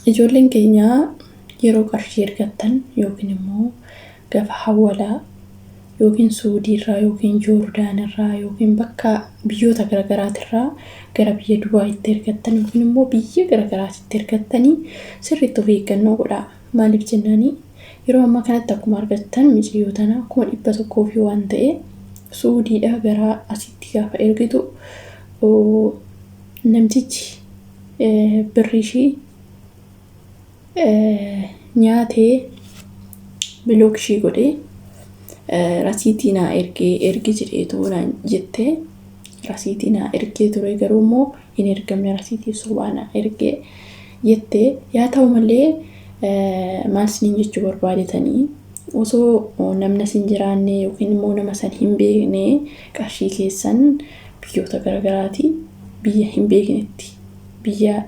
Ijoolleen keenyaa yeroo qarshii ergatan yookiin immoo gaafa hawwalaa yookiin Suudiirraa yookiin Joordaanirraa yookiin bakka biyyoota garaagaraatirraa gara biyya Dubaayitti ergatan yookiin immoo biyya garaagaraatti ergatanii sirriitti of eeggannoo godhaa. Maaliif jennaanii yeroo ammaa kanatti akkuma argattan micayyoon tana 100 fi waan ta'e Suudiidhaa gara asitti gaafa ergitu namtichi birrishii nyaatee bilookshii godhee rasiitii naa ergi jedheetu naan jettee rasiitii naa ergee ture garuu immoo hin ergamne rasiitii sobaa naa ergee jettee yaa ta'u malee maal isiniin jechuu barbaadetanii osoo namni sin jiraanne yookiin immoo nama san hin beekne qarshii keessan biyyoota garaagaraati biyya hin beeknetti biyya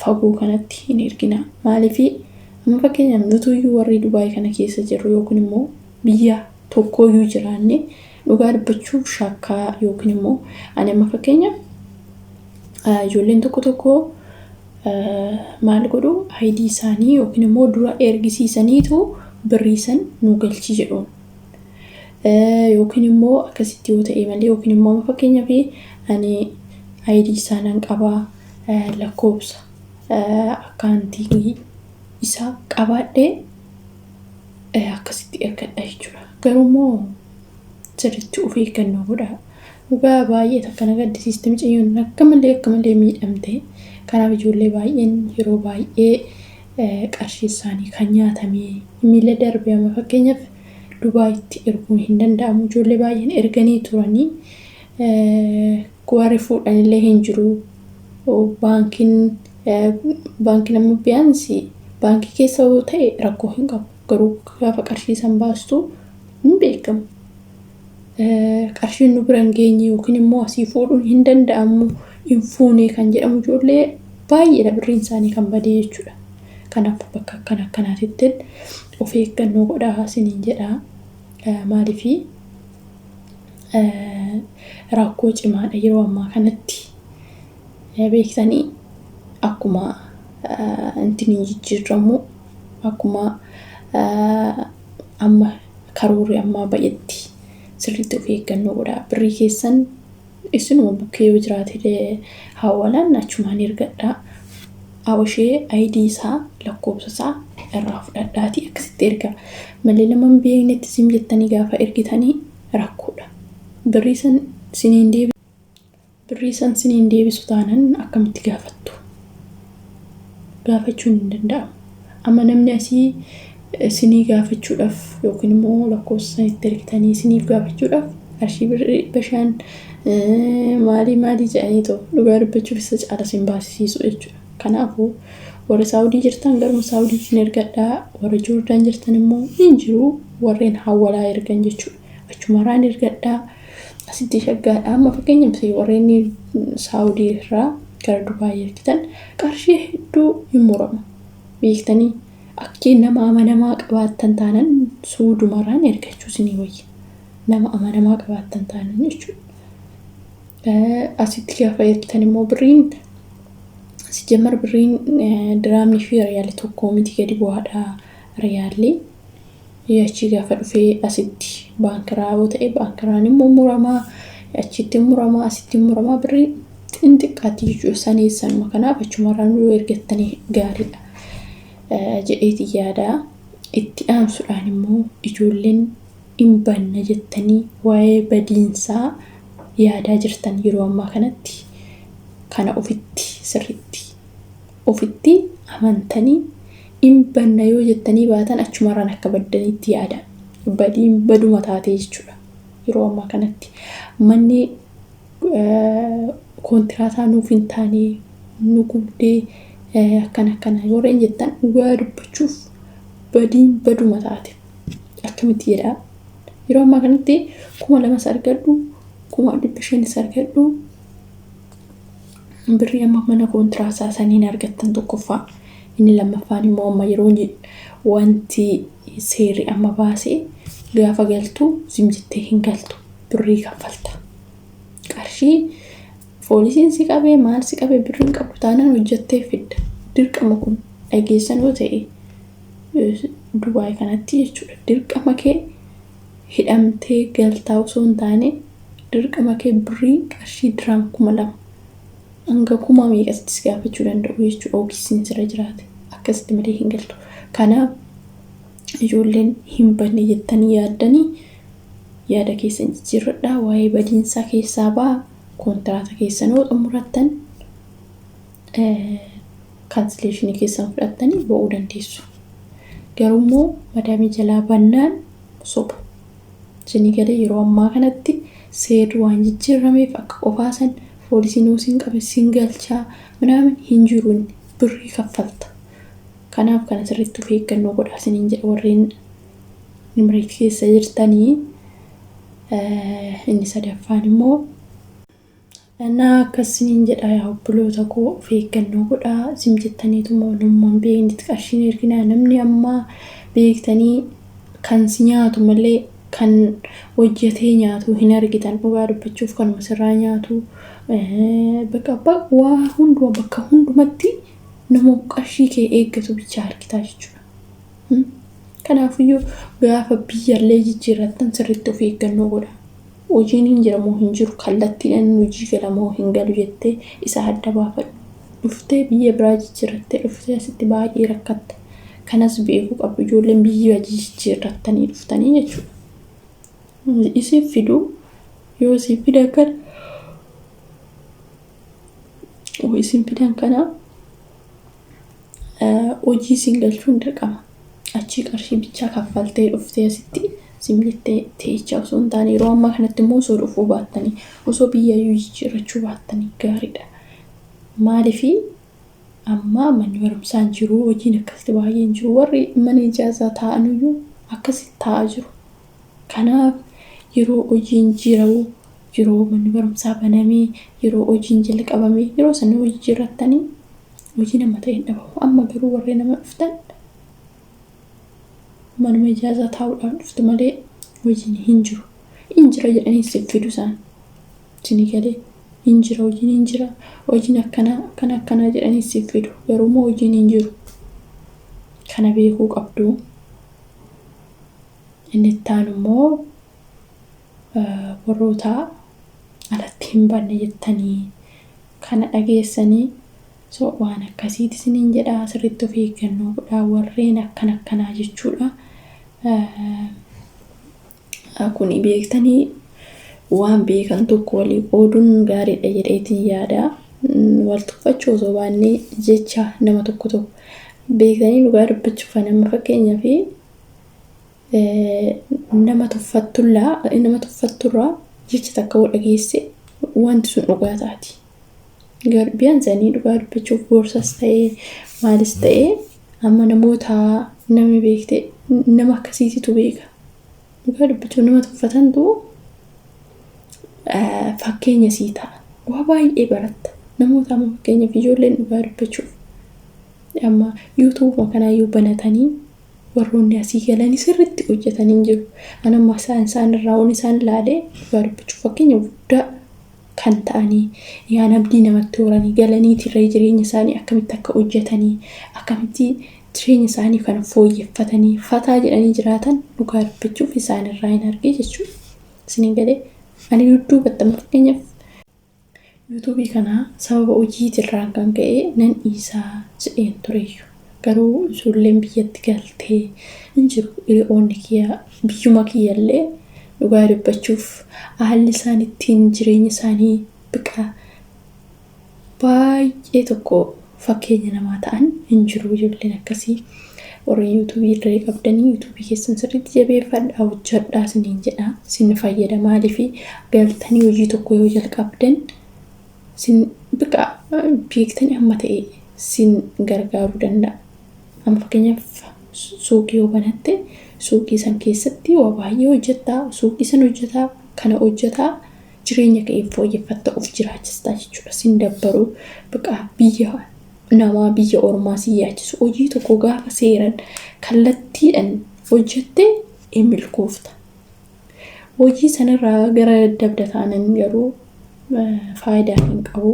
fagoo kanatti hin ergina. Maaliif amma fakkeenyaaf nutuyyuu warri Dubaay kana keessa jirru yookiin immoo biyya tokkooyyuu jiraanne dhugaa dubbachuuf shakkaa yookiin immoo ani amma fakkeenyaaf ijoolleen tokko maal godhu ID isaanii yookiin immoo dura ergisiisaniitu birriisan nu galchi jedhuun. Yookiin immoo akkasitti yoo ta'e malee yookiin immoo fakkeenyaaf ani ID isaanan qabaa lakkoofsa akkaantii isaa qabaadhee akkasitti ergadha jechuudha. Garuu immoo sirriitti of eeggannoo godhaa. Dhugaa baay'ee akkana gaddisiiste micayyoon akka malee miidhamte. Kanaaf ijoollee baay'een yeroo baay'ee qarshii isaanii kan nyaatamee miila darbee amma fakkeenyaaf Dubaayitti erguun hin danda'amu. Ijoollee baay'een erganii turanii warri fuudhanillee hin jiru. Baankiin amma biyaansi baankii keessa yoo ta'e rakkoo hin qabu. Garuu gaafa qarshii san baastu hin beekamu. Qarshiin nu bira hin geenye yookiin immoo asii fuudhuun hin danda'amu hin fuune kan jedhamu ijoollee baay'eedha birriin isaanii kan badee jechuudha. Kanaaf bakka akkanaatitti of eeggannoo godhaa isiniin jedhaa. Maaliif rakkoo cimaadha yeroo ammaa kanatti beektanii akkuma intini jijjiiramu akkuma amma karoorri amma baay'eetti sirriitti of eeggannoo godhaa. Birrii keessan isinuma bukkee yoo jiraate hawwalaan achumaan ergadhaa. Awwashee ID isaa lakkoofsa isaa irraa fudhadhaatii akkasitti ergaa. Malee nama hin beeknetti sim jettanii gaafa ergitanii rakkoodha. Birriisan siniin deebisu taanan akkamitti gaafattu? Gaafachuun hin danda'amu. Amma namni asii sinii gaafachuudhaaf yookiin immoo lakkoofsa itti ergitanii siniif gaafachuudhaaf qarshii birrii bashaan maalii jedhanii ta'u dhugaa dubbachuuf isa caala sin baasisiisu jechuudha. Kanaafuu warra Saawudii jirtan garuu Saawudiitiin ergadhaa. Warra Joordaan jirtan immoo hin jiru warreen hawwalaa ergan jechuudha. Achumarraan ergadhaa. Asitti shaggaadhaa. Amma fakkeenyaaf warreen Saawudii irraa gara Dubaay ergitan qarshii hedduu hin murama. Beektanii akka nama amanamaa qabaattan taanan suudumarraan ergachuu isinii wayya. Nama amanamaa qabaattan taanan jechuudha. Asitti gaafa ergitan immoo birriin sijjammar birriin diraamii fi riyaalii tokko miti gadi bu'aadha riyaalii. Achi gaafa dhufee asitti baankiraa yoo ta'e baankiraan immoo muramaa achitti muramaa asitti muramaa birrii xixiqqaatti jechuudha. Saneessanuma kanaaf achumarraan yoo ergattanii gaariidha jedheeti yaadaa. Itti aansuudhaan immoo ijoolleen hin banna jettanii waa'ee badiinsaa yaadaa jirtan yeroo ammaa kanatti kana ofitti sirriitti ofitti amantanii hin banna yoo jettanii baatan achumarraan akka baddaniitti yaada. Badiin baduma taatee jechuudha. Yeroo ammaa kanatti manni koontiraataa nuuf hin taane nu gubdee akkana warreen jettan dhugaa dubbachuuf badiin baduma taate akkamitti jedhaa. Yeroo ammaa kanatti 2,000 argadhu 500 argadhu birrii amma mana koontiraataa saniin argattan tokkoffaa. Inni lammaffaan immoo amma yeroo wanti seerri amma baasee gaafa galtu sim jettee hin galtu birrii kaffalta. Qarshii Poolisiin si qabee maal si qabee birriin qabu taanaan hojjettee fidda. Dirqama kun dhageessan yoo ta'e Dubaay kanatti jechuudha. Dirqama kee hidhamtee galtaa osoo hin taane dirqama kee birrii qarshii dirham 2,000 hanga 1,000 gaafachuu danda'u jechuudha. Ogeessiin sirra jiraate akkasitti malee hin galtu. Kanaaf ijoolleen hin banne jettanii yaaddanii yaada keessan jijjiirradhaa. Waa'ee badiinsaa keessaa ba'aa. Kontiraata keessan yoo xumurattan kaansileeshinii keessan fudhattanii ba'uu dandeessu. Garuu immoo Madaami jalaa bannaan soba. Isinii galee yeroo ammaa kanatti seerri waan jijjiirameef akka qofaasan poolisiin hoosiin qabe siin galchaa Madaami hin jiruun birrii kaffalta. Kanaaf kana sirriitti of eeggannoo godhaa isiniin jedha warreen Imreet keessa jirtanii. Inni sadaffaan immoo akkasiniin jedha yaa obboloota koo of eeggannoo godhaa. Isin jettaniitu mootummaan beeknitti qarshiin erginaa namni ammaa beektanii kan si nyaatu malee kan hojjetee nyaatu hin argitan. Dhugaa dubbachuuf kanuma sirraa nyaatu waa hunduma bakka hundumatti nama qarshii kee eeggatu bichaa argitaa jechuudha. Kanaafiyyuu gaafa biyyallee jijjiirrattan sirriitti of eeggannoo godhaa. Hojiin hin jiramoo hin jiru kallattiidhaan hojii galamoo hin galu jettee isa adda baafadhu. Dhuftee biyya biraa jijjiirrattee dhuftee asitti baay'ee rakkatta. Kanas beekuu qabdu ijoolleen biyya jijjiirrattanii dhuftanii jechuudha. Isin fiduu yoo isin fidan kana hojii isin galchuun dirqama. Achii qarshii bichaa kaffaltee dhuftee asitti simjettee teechaa osoo hin taane yeroo ammaa kanatti immoo osoo dhufuu baattanii osoo biyyayyuu jijjiirrachuu baattanii gaariidha. Maaliifii amma manni barumsaa hin jiru hojiin akkasitti baay'ee hin jiru. Warri mana ijaazaa taa'aniyyuu akkasitti taa'aa jiru. Kanaaf yeroo hojiin jiru yeroo manni barumsaa banamee yeroo hojiin jalqabamee yeroo sana hojii jijjiirrattanii hojii nama ta'e hin dhabamu. Amma garuu warreen nama dhuftan manuma ijaazaa taa'uudhaan dhuftu malee hojiin hin jiru. Hin jira jedhanii si fidu isaan. Isinii galee hin jira hojiin hin jira. Hojiin akkanaa jedhanii si fidu. Garuu immoo hojiin hin jiru. Kana beekuu qabdu. Inni itti aanu immoo warroota alatti hin banne jettanii kana dhageessanii waan akkasiiti isiniin jedhaa. Sirriitti of eeggannoo godhaa warreen akkanaa jechuudha. Kun beektanii waan beekan tokko walii qooduun gaariidha jedheetiin yaada. Wal tuffachuu osoo baannee jecha nama tokko beektanii dhugaa dubbachuuf nama fakkeenyaaf nama tuffatturraa jecha takka wal dhageesse wanti sun dhugaa taati. Biyyansanii dhugaa dubbachuuf gorsas ta'ee maalis ta'ee amma namoota namni beekte nama akkasiititu beeka. Dhugaa dubbachuuf nama tuffatantu fakkeenya sii ta'a. Waa baay'ee baratta. Namoota amma fakkeenyaaf ijoolleen dhugaa dubbachuuf amma YouTube kanaayyuu banatanii warroonni asii galanii sirriitti hojjetanii jiru. Anamma isaan irraa waan isaan ilaalee dhugaa dubbachuuf fakkeenya guddaa kan ta'anii yaan abdii namatti horanii galanii tirree jireenya isaanii akkamitti akka hojjetanii akkamitti jireenya isaanii kan fooyyeffatanii fataa jedhanii jiraatan dhugaa dubbachuuf isaan irraa hin argee jechuudha. Isin galee ani dudduubatti fakkeenyaaf YouTube kanaa sababa hojiitirraan kan ka'e nan dhiisaa jedheen tureyyuu. Garuu ijoolleen biyyatti galtee hin jiru. Hiriyoonni kiyya biyyuma kiyyallee dhugaa dubbachuuf haalli isaan ittiin jireenya isaanii biqaa baay'ee tokko fakkeenya namaa ta'an hin jiru. Ijoolleen akkasii warri YouTube irraa qabdanii YouTube keessan sirriitti jabeeffadhaa hojjedhaa isiniin jedhaa. Isin fayyada maaliif galtanii hojii tokko yoo jalqabdan isin biqaa beektanii amma ta'e isin gargaaruu danda'a. Amma fakkeenyaaf suuqii yoo banatte suuqii san keessatti waa baay'ee hojjettaa. Suuqii san hojjetaa kana hojjetaa jireenya kee fooyyeffatta of jiraachistaa jechuudha. Sin dabbaruu biqaa biyya namaa biyya ormaa si yaachisu hojii tokko gaafa seeran kallattiidhaan hojjettee milkoofta. Hojii sanarraa gara dabdataanan garuu faayidaa hin qabu.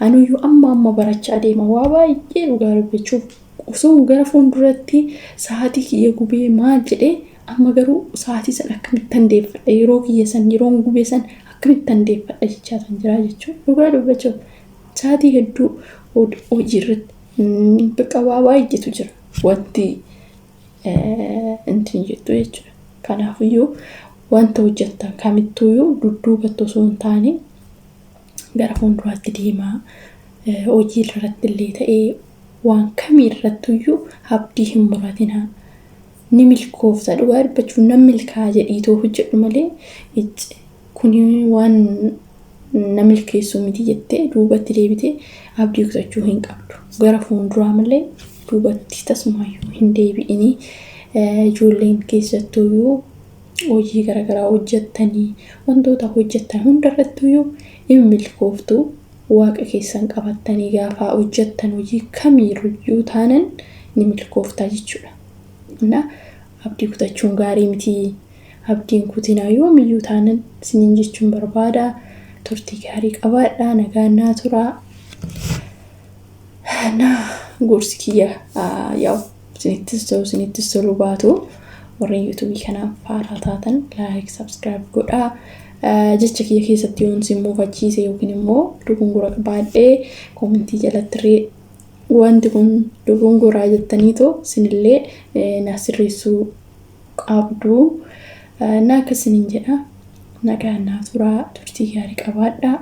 Anuyyuu amma barachaa deema waa baay'ee dhugaa dubbachuuf osoo gara fuulduratti sa'aatii kiyya gubee maal jedhee amma garuu sa'aatii san akkamitti handeeffadha yeroo kiyya san yeroon gubee san akkamitti handeeffadha jechaa kan jira jechuudha. Dhugaa dubbachuuf sa'aatii hedduu hojiirratti bakka baay'eetu jira wanti intiin jettu jechuudha. Kanaafiyyuu wanta hojjettan kamittuyyuu dudduubatti osoo hin taane gara fuulduraatti deemaa hojii irratti illee ta'ee waan kamii irrattuyyuu abdii hin muratinaa. Ni milkoofta dhugaa dubbachuun nam milkaa jedhiitoo hojjedhu malee kun waan na milkeessu miti jettee duubatti deebitee abdii kutachuu hin qabdu. Gara fuulduraa malee duubatti tasumaayyuu hin deebi'inii. Ijoolleen keessattuyyuu hojii garaagaraa hojjettanii wantoota hojjettan hundarrattuyyuu hin milkooftu. Waaqa keessan qabattanii gaafa hojjettan hojii kamiiruyyuu taanan ni milkooftaa jechuudha. Abdii kutachuun gaarii miti. Abdiin kutinaa yoomiyyuu taanan isiniin jechuun barbaada. Turtii gaarii qabaadhaa. Nagaan turaa. Gorsi kiyya isinittis tolu baatu warreen yuutuubii kanaaf haaraa taatan like subscribe godhaa. Jecha kiyya keessatti yoon isin muufachiise yookiin immoo dogongora baadhee koomentii jalatti wanti kun dogongoraa jettaniitoo isinillee na sirreessuu qabdu. Akkasiniin jedha. Nagaan turaa. Turtii gaarii qabaadhaa.